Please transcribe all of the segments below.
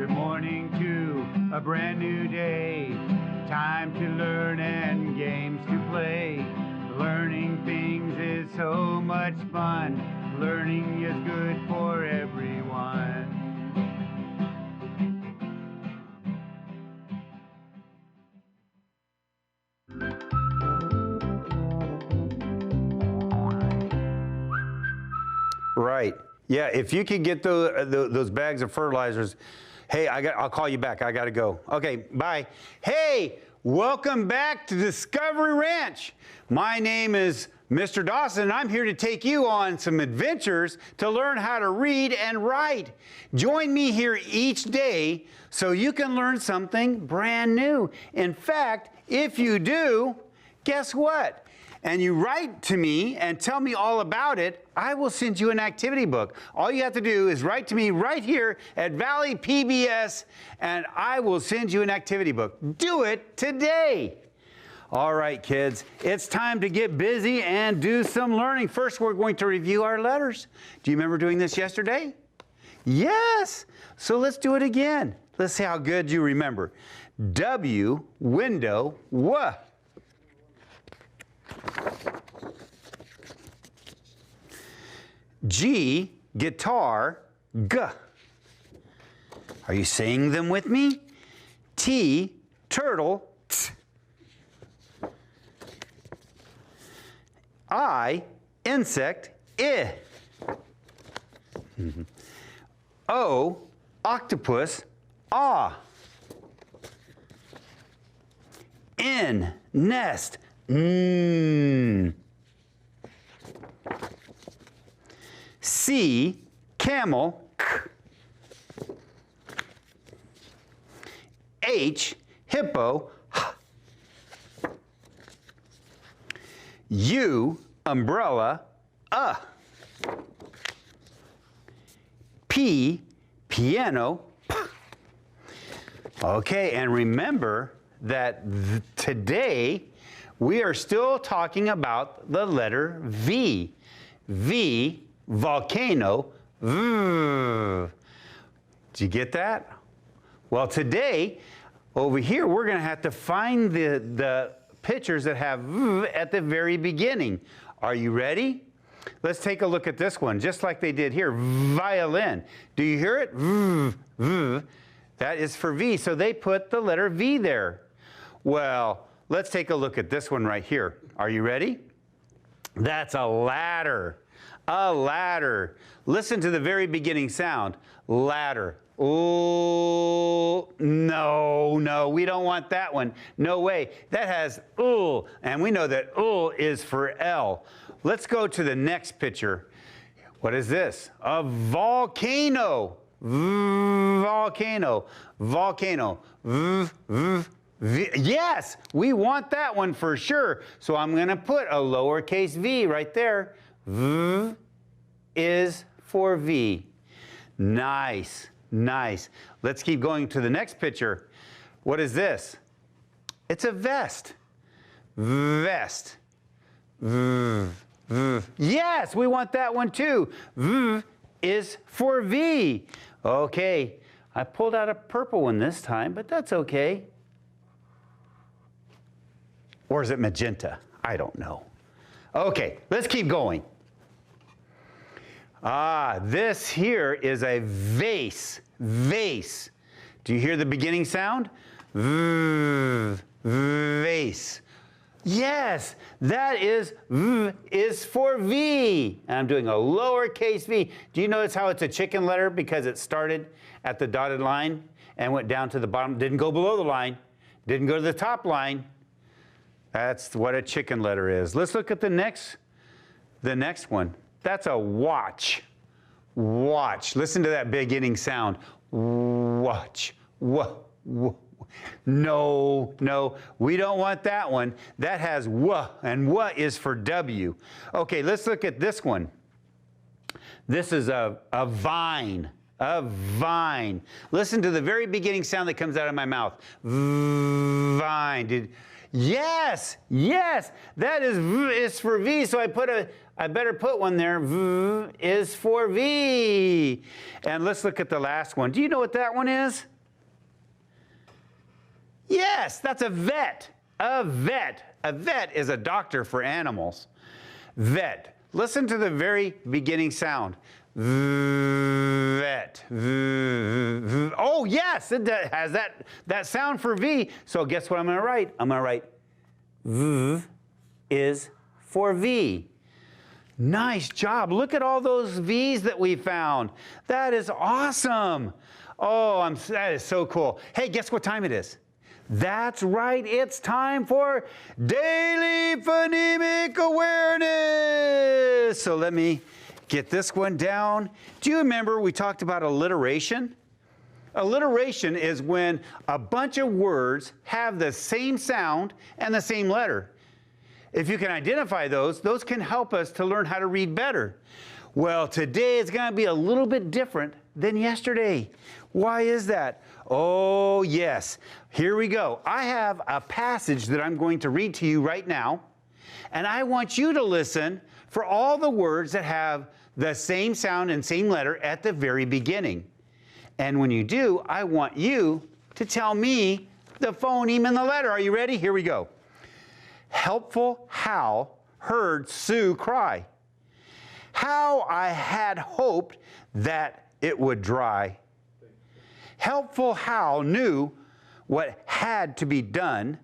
Good morning to a brand new day. Time to learn and games to play. Learning things is so much fun. Learning is good for everyone. Right. Yeah, if you could get those bags of fertilizers. Hey, I'll call you back. I got to go. Okay, bye. Hey, welcome back to Discovery Ranch. My name is Mr. Dawson, and I'm here to take you on some adventures to learn how to read and write. Join me here each day so you can learn something brand new. In fact, if you do, guess what? And you write to me and tell me all about it, I will send you an activity book. All you have to do is write to me right here at Valley PBS, and I will send you an activity book. Do it today. All right, kids, it's time to get busy and do some learning. First, we're going to review our letters. Do you remember doing this yesterday? Yes. So let's do it again. Let's see how good you remember. W, window, W. G, guitar, G. Are you saying them with me? T, turtle, T. I, insect, I. O, octopus, ah. N, nest, C, camel, K. H, hippo, H. U, umbrella, P, piano, P. Okay, and remember that today we are still talking about the letter V. V, volcano, V. Did you get that? Well, today, over here, we're going to have to find the pictures that have V at the very beginning. Are you ready? Let's take a look at this one, just like they did here, violin. Do you hear it? V, V. That is for V, so they put the letter V there. Well, let's take a look at this one right here. Are you ready? That's a ladder. A ladder. Listen to the very beginning sound. Ladder. Ooh, no, we don't want that one. No way. That has ooh, and we know that ooh is for L. Let's go to the next picture. What is this? A volcano. Volcano. Volcano. Yes, we want that one for sure. So I'm going to put a lowercase v right there. V is for V. Nice, nice. Let's keep going to the next picture. What is this? It's a vest. Vest. Yes, we want that one too. V is for V. Okay, I pulled out a purple one this time, but that's okay. Or is it magenta? I don't know. Okay, let's keep going. This here is a vase. Vase. Do you hear the beginning sound? Vase. Yes, that is V is for V. And I'm doing a lowercase v. Do you notice how it's a chicken letter because it started at the dotted line and went down to the bottom, didn't go below the line, didn't go to the top line. That's what a chicken letter is. Let's look at the next one. That's a watch. Watch. Listen to that beginning sound. Watch. No, we don't want that one. That has W, and W is for W. Okay, let's look at this one. This is a vine. A vine. Listen to the very beginning sound that comes out of my mouth. Vine. Yes, that is for V, so I put I better put one there. V is for V. And let's look at the last one. Do you know what that one is? Yes, that's a vet. A vet. A vet is a doctor for animals. Vet. Listen to the very beginning sound. Vet. Oh, yes, it has that sound for V. So guess what I'm going to write? I'm going to write V is for V. Nice job. Look at all those V's that we found. That is awesome. Oh, that is so cool. Hey, guess what time it is? That's right. It's time for Daily Phonemic Awareness. So let me get this one down. Do you remember we talked about alliteration? Alliteration is when a bunch of words have the same sound and the same letter. If you can identify those can help us to learn how to read better. Well, today it's going to be a little bit different than yesterday. Why is that? Oh, yes. Here we go. I have a passage that I'm going to read to you right now, and I want you to listen for all the words that have the same sound and same letter at the very beginning. And when you do, I want you to tell me the phoneme and the letter. Are you ready? Here we go. Helpful Hal heard Sue cry. How I had hoped that it would dry. Helpful Hal knew what had to be done,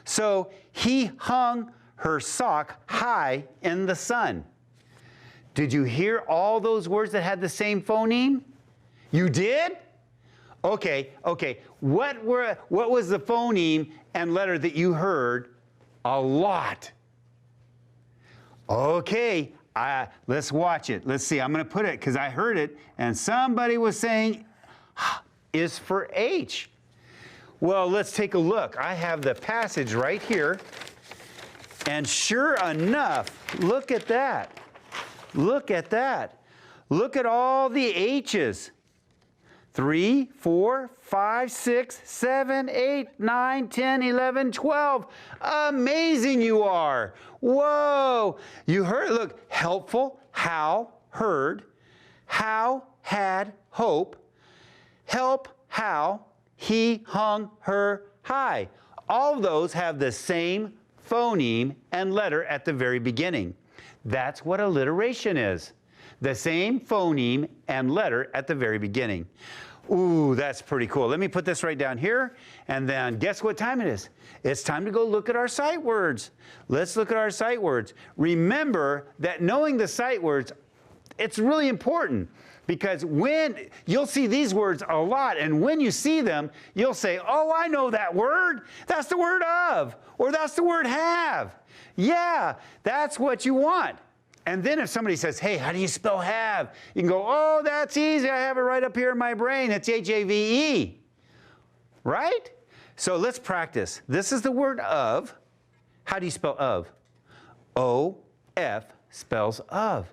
so he hung her sock high in the sun. Did you hear all those words that had the same phoneme? You did? Okay. What was the phoneme and letter that you heard a lot? Okay, let's watch it. Let's see. I'm going to put it because I heard it, and somebody was saying is for H. Well, let's take a look. I have the passage right here, and sure enough, look at that. Look at that. Look at all the H's. 3, 4, 5, 6, 7, 8, 9, 10, 11, 12. Amazing you are. Whoa. You heard, look, helpful, how, heard, how, had, hope, help, how, he hung her high. All of those have the same phoneme and letter at the very beginning. That's what alliteration is. The same phoneme and letter at the very beginning. Ooh, that's pretty cool. Let me put this right down here, and then guess what time it is? It's time to go look at our sight words. Let's look at our sight words. Remember that knowing the sight words, it's really important, because when you'll see these words a lot, and when you see them, you'll say, oh, I know that word. That's the word of, or that's the word have. Yeah, that's what you want. And then if somebody says, hey, how do you spell have? You can go, oh, that's easy. I have it right up here in my brain. It's H-A-V-E. Right? So let's practice. This is the word of. How do you spell of? O-F spells of.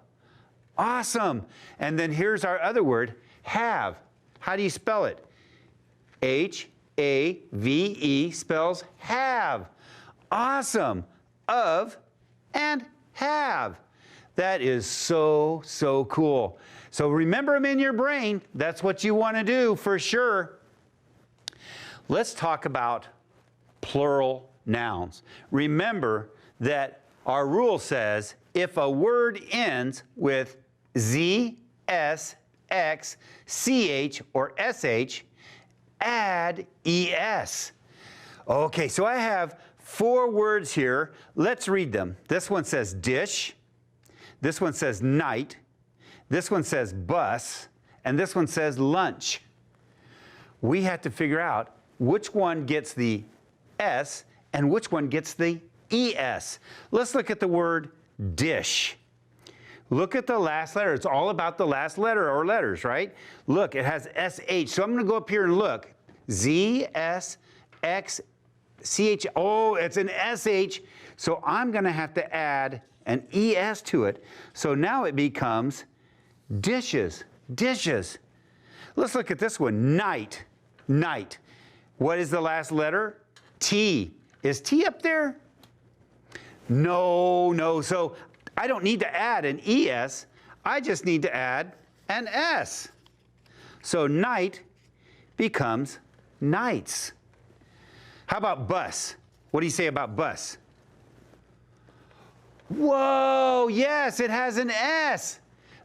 Awesome. And then here's our other word, have. How do you spell it? H-A-V-E spells have. Awesome. Of and have. That is so, so cool. So remember them in your brain. That's what you want to do for sure. Let's talk about plural nouns. Remember that our rule says if a word ends with Z, S, X, CH, or SH, add ES. Okay, so I have 4 words here. Let's read them. This one says dish. This one says night, this one says bus, and this one says lunch. We have to figure out which one gets the S and which one gets the ES. Let's look at the word dish. Look at the last letter. It's all about the last letter or letters, right? Look, it has SH. So I'm going to go up here and look. Z, S, X, CH. Oh, it's an SH. So I'm going to have to add an ES to it. So now it becomes dishes, dishes. Let's look at this one, night, night. What is the last letter? T. Is T up there? No. So I don't need to add an ES. I just need to add an S. So night becomes nights. How about bus? What do you say about bus? Whoa, yes, it has an S.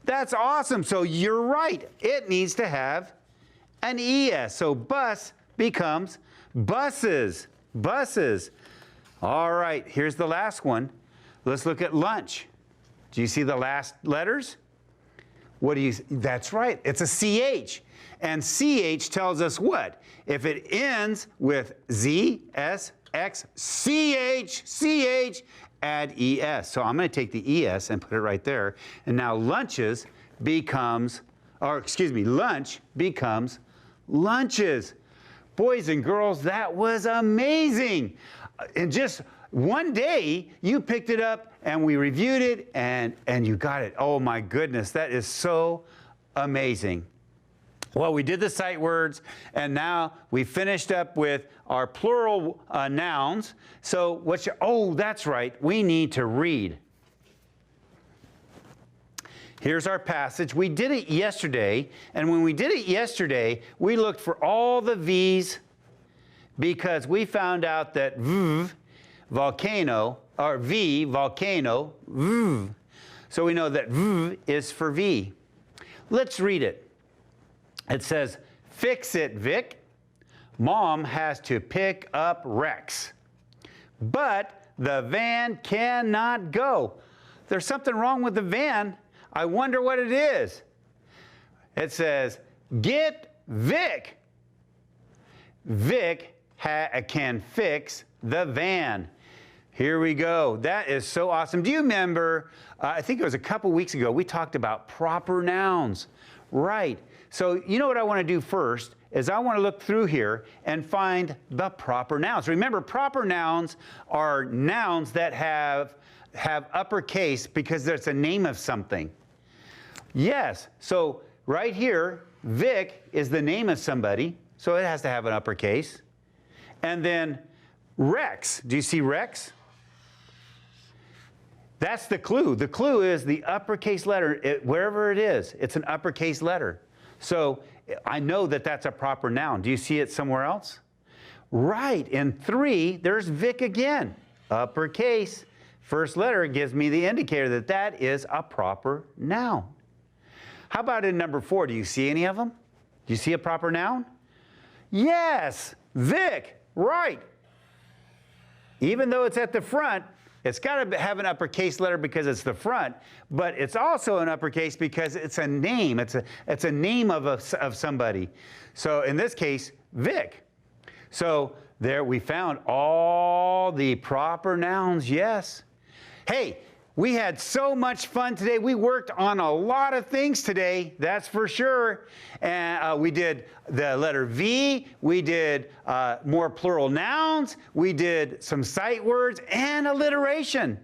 That's awesome. So you're right. It needs to have an ES. So bus becomes buses. Buses. All right, here's the last one. Let's look at lunch. Do you see the last letters? What do you, that's right, it's a CH. And CH tells us what? If it ends with Z, S, X, CH, CH, add ES. So I'm going to take the ES and put it right there. And now lunches becomes, lunch becomes lunches. Boys and girls, that was amazing. In just one day, you picked it up and we reviewed it and you got it. Oh my goodness, that is so amazing. Well, we did the sight words, and now we finished up with our plural nouns. So oh, that's right, we need to read. Here's our passage. We did it yesterday, and when we did it yesterday, we looked for all the V's because we found out that V, volcano, or V, volcano, V. So we know that V is for V. Let's read it. It says, fix it, Vic. Mom has to pick up Rex. But the van cannot go. There's something wrong with the van. I wonder what it is. It says, get Vic. Vic can fix the van. Here we go. That is so awesome. Do you remember, I think it was a couple weeks ago, we talked about proper nouns. Right. So you know what I want to do first is I want to look through here and find the proper nouns. Remember, proper nouns are nouns that have uppercase because there's a name of something. Yes. So right here, Vic is the name of somebody, so it has to have an uppercase. And then Rex. Do you see Rex? That's the clue. The clue is the uppercase letter. Wherever it is, it's an uppercase letter. So I know that that's a proper noun. Do you see it somewhere else? Right. In 3, there's Vic again. Uppercase. First letter gives me the indicator that that is a proper noun. How about in number 4? Do you see any of them? Do you see a proper noun? Yes. Vic. Right. Even though it's at the front, it's got to have an uppercase letter because it's the front, but it's also an uppercase because it's a name. It's a name of somebody. So in this case, Vic. So there we found all the proper nouns, yes. Hey, we had so much fun today. We worked on a lot of things today, that's for sure. And we did the letter V, we did more plural nouns, we did some sight words and alliteration.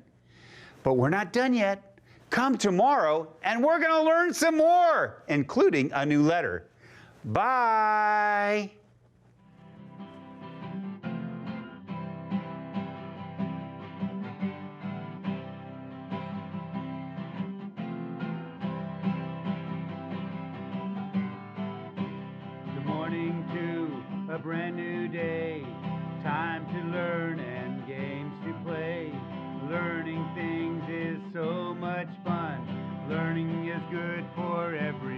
But we're not done yet. Come tomorrow and we're going to learn some more, including a new letter. Bye. A brand new day, time to learn and games to play. Learning things is so much fun. Learning is good for everyone.